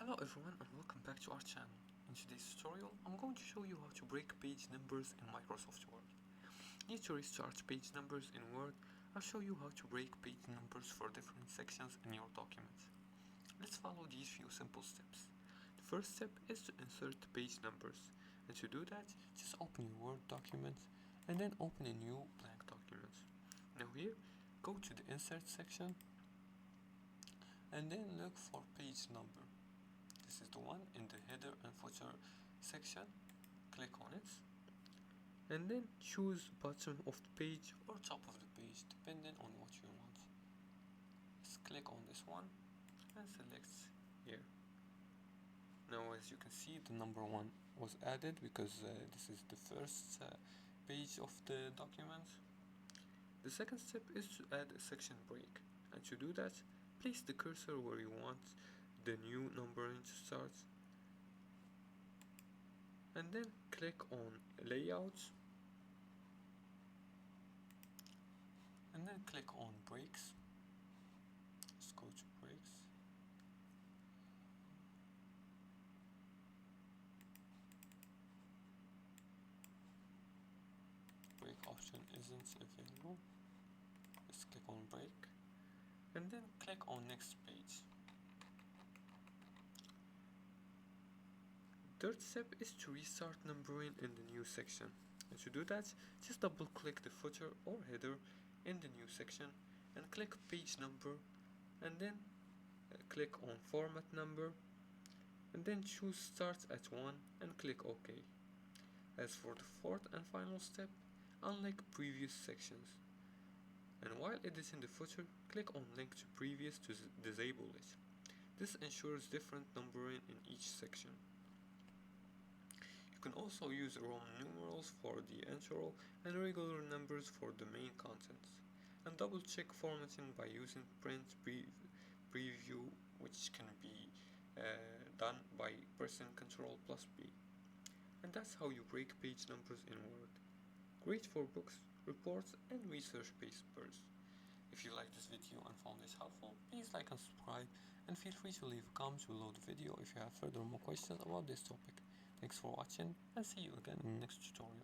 Hello everyone and welcome back to our channel. In today's tutorial, I'm going to show you how to break page numbers in Microsoft Word. Need to restart page numbers in Word. I'll show you how to break page numbers for different sections in your document. Let's follow these few simple steps. The first step is to insert page numbers, and to do that, just open your Word document and then open a new blank document. Now here, go to the insert section and then look for page number. This is the one in the header and footer section. Click on it and then choose bottom of the page or top of the page depending on what you want. Just click on this one and select here. Now as you can see, the number 1 was added because this is the first page of the document. The second step is to add a section break, and to do that, place the cursor where you want the new numbering to start and then click on layout and then click on breaks. Let's go to breaks. Break option isn't available. Let's click on break and then click on next page. Third step is to restart numbering in the new section, and to do that, just double click the footer or header in the new section and click page number and then click on format number and then choose start at 1 and click OK. As for the fourth and final step, unlink previous sections, and while editing the footer, click on link to previous to disable it. This ensures different numbering in each section. You can also use Roman numerals for the intro and regular numbers for the main contents. And double check formatting by using print preview, which can be done by pressing Ctrl+B. And that's how you break page numbers in Word. Great for books, reports and research papers. If you like this video and found this helpful, please like and subscribe, and feel free to leave a comment below the video if you have further more questions about this topic. Thanks for watching and see you again in the next tutorial.